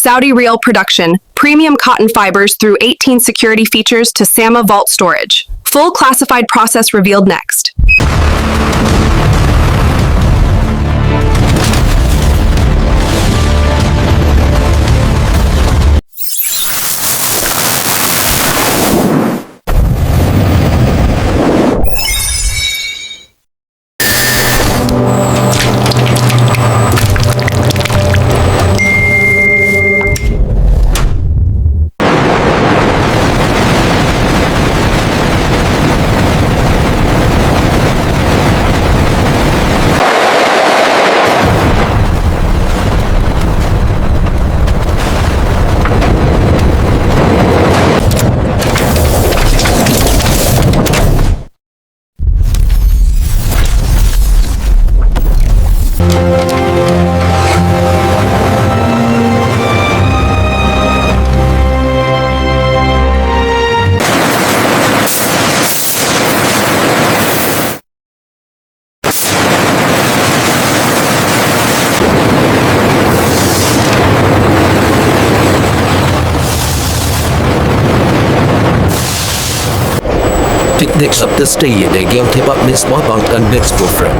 Saudi Riyal production, premium cotton fibers through 18 security features to Sama vault storage. Full classified process revealed next. Next up the stay để game thêm up Miss Smart Bank and next boyfriend.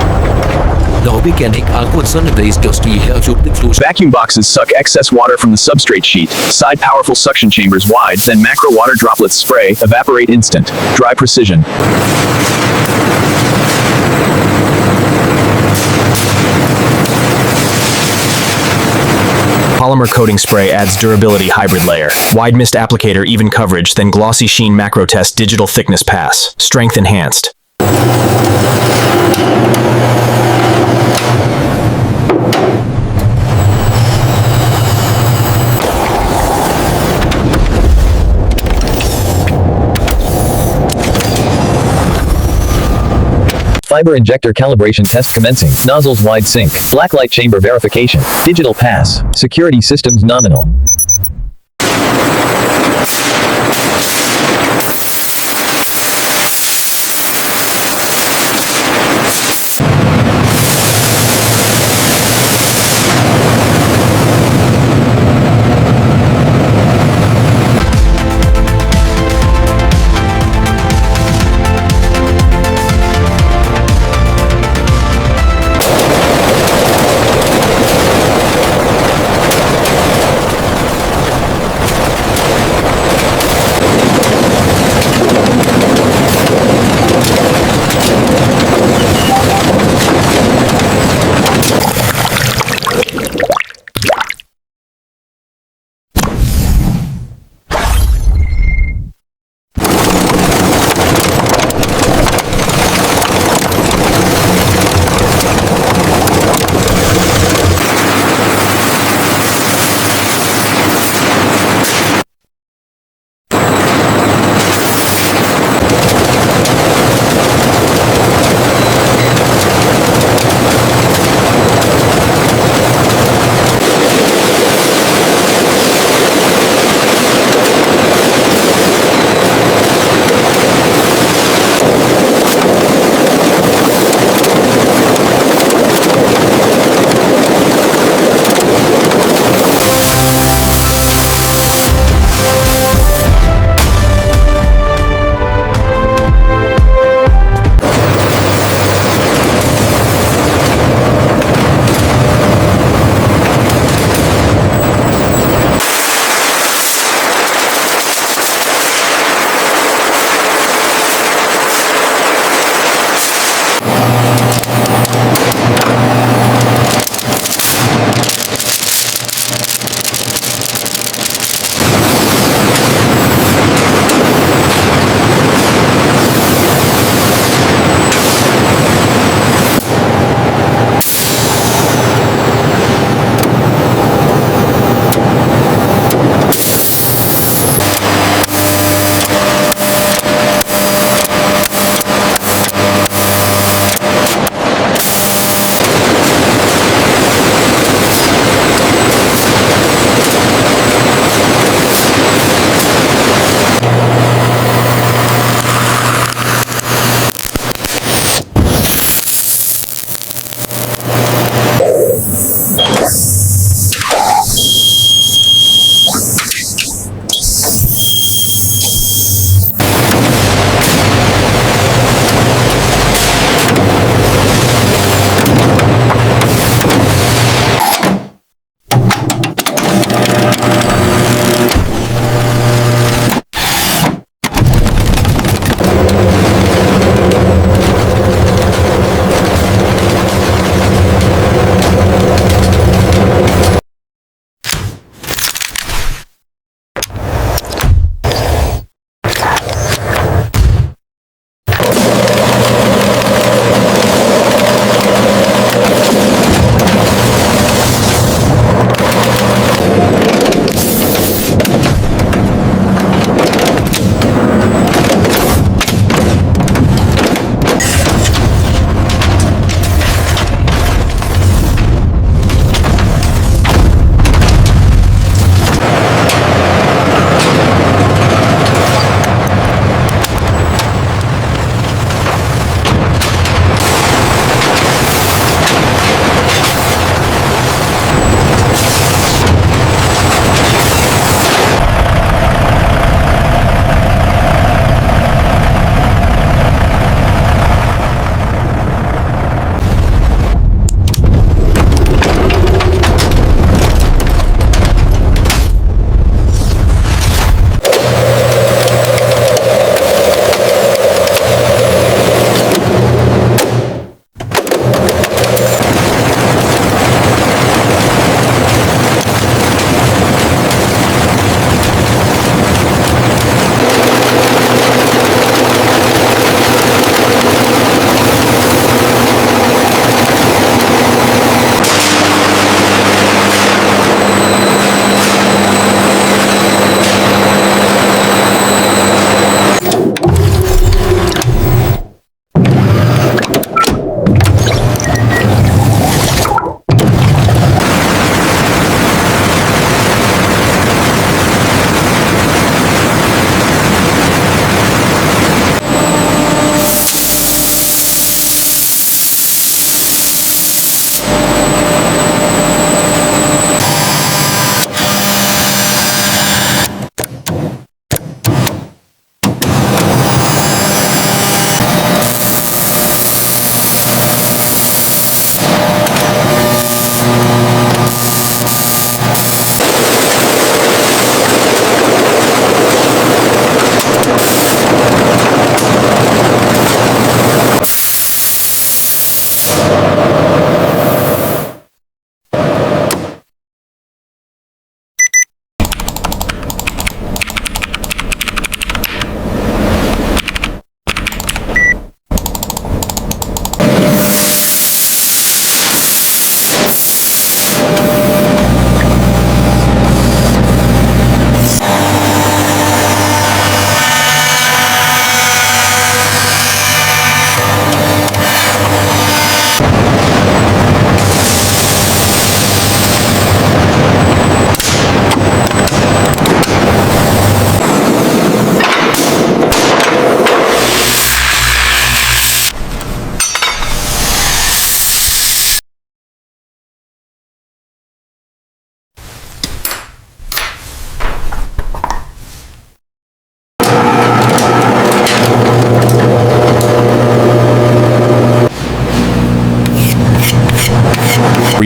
No beginning on Sundays just to help you the Vacuum boxes suck excess water from the substrate sheet. Side powerful suction chambers wide, then macro water droplets spray, evaporate instant. Dry precision. Polymer coating spray adds durability hybrid layer. Wide mist applicator even coverage, then glossy sheen macro test digital thickness pass. Strength enhanced. Fiber injector calibration test commencing. Nozzles wide sync. Blacklight chamber verification. Digital pass. Security systems nominal.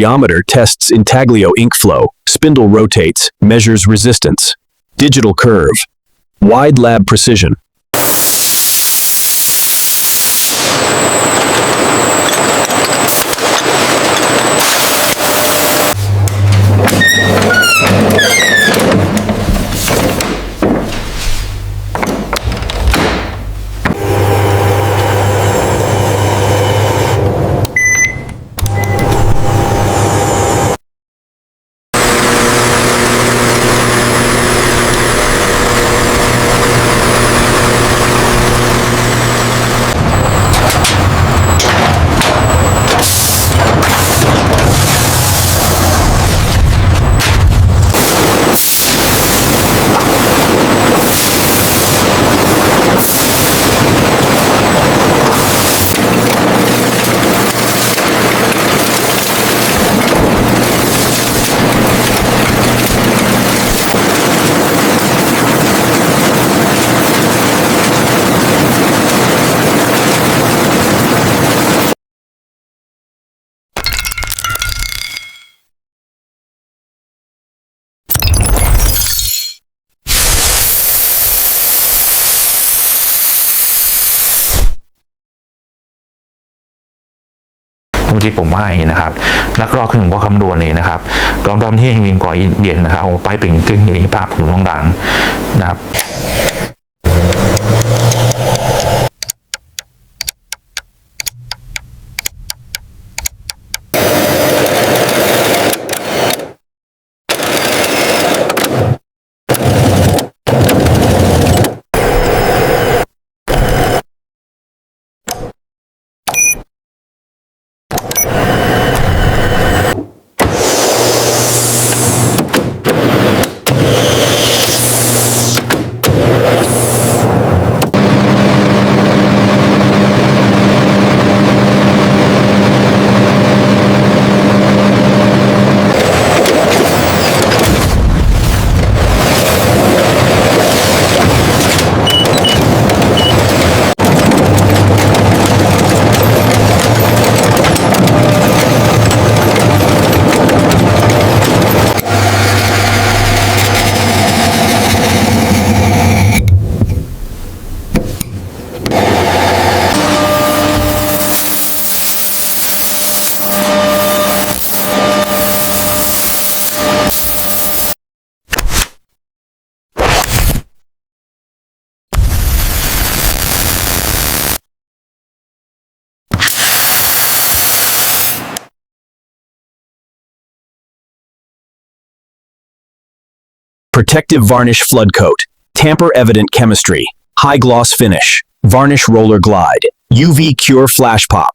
Potentiometer tests intaglio ink flow. Spindle rotates, measures resistance. Digital curve. Wide lab precision.ที่ผมให้นะครับนักรอขึ้นว่าคำนวณนี้นะครับกองดำที่ยิงก่อเย็นนะครับไปเป็นกึ่งนี้ภาพถึงลงดังนะครับ Protective varnish flood coat. Tamper-evident chemistry. High gloss finish. Varnish roller glide. UV cure flash pop.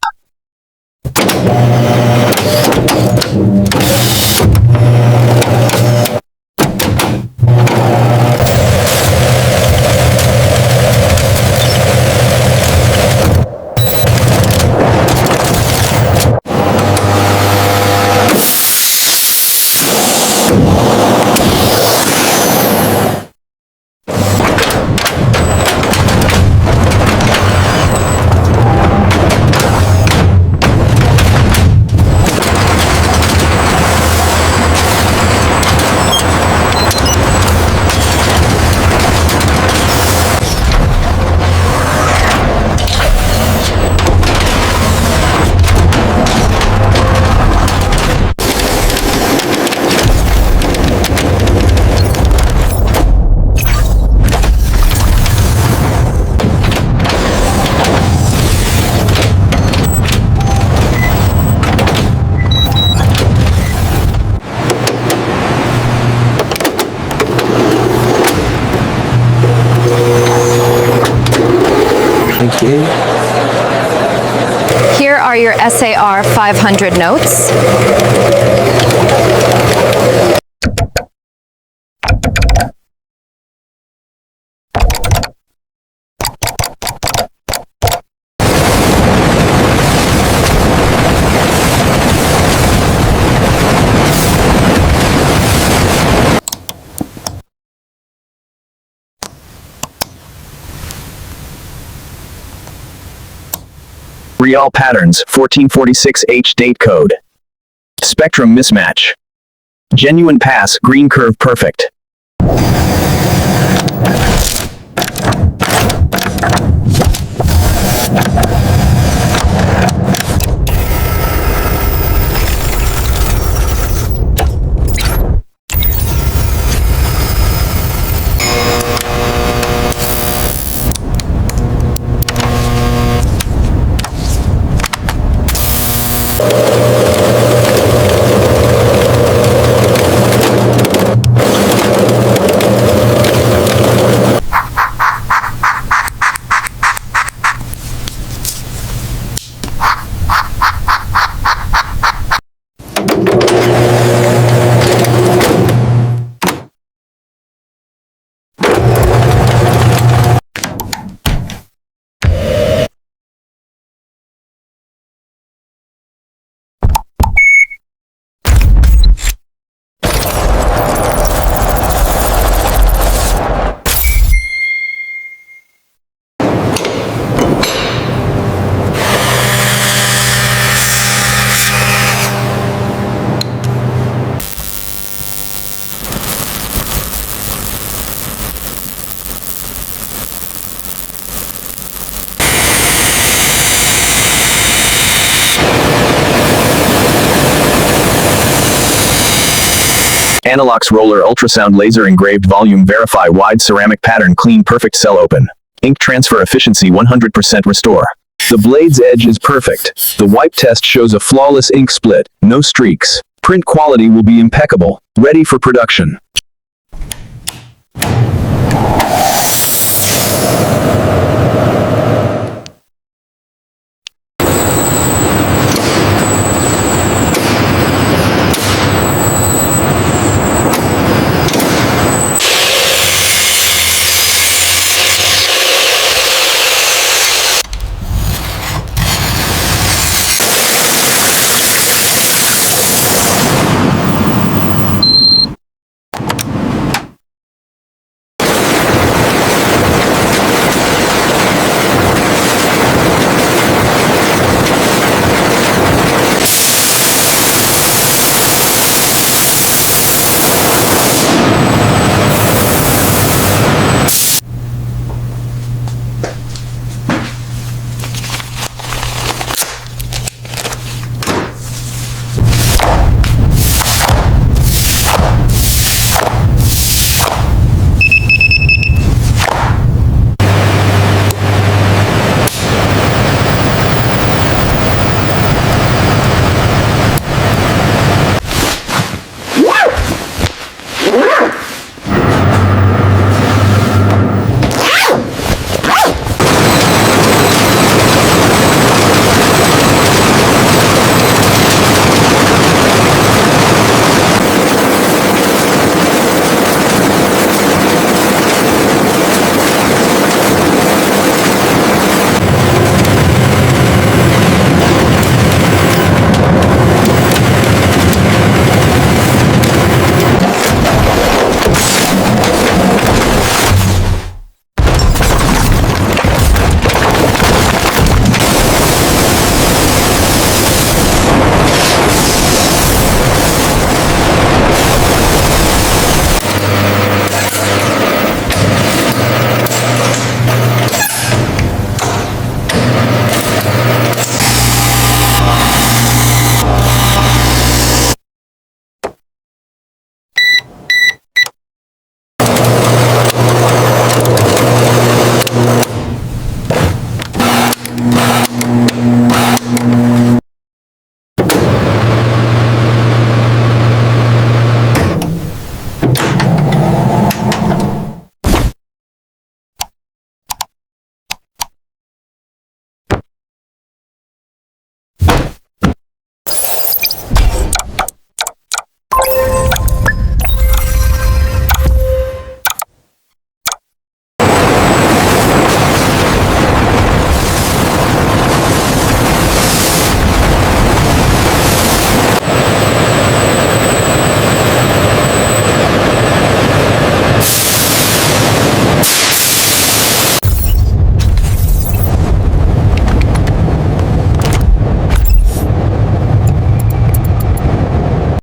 Here are your SAR 500 notes. Riyal patterns, 1446H date code. Spectrum mismatch. Genuine pass, green curve perfect. Analox roller ultrasound laser engraved volume verify wide ceramic pattern clean perfect cell open. Ink transfer efficiency 100% restore. The blade's edge is perfect. The wipe test shows a flawless ink split, no streaks. Print quality will be impeccable, ready for production.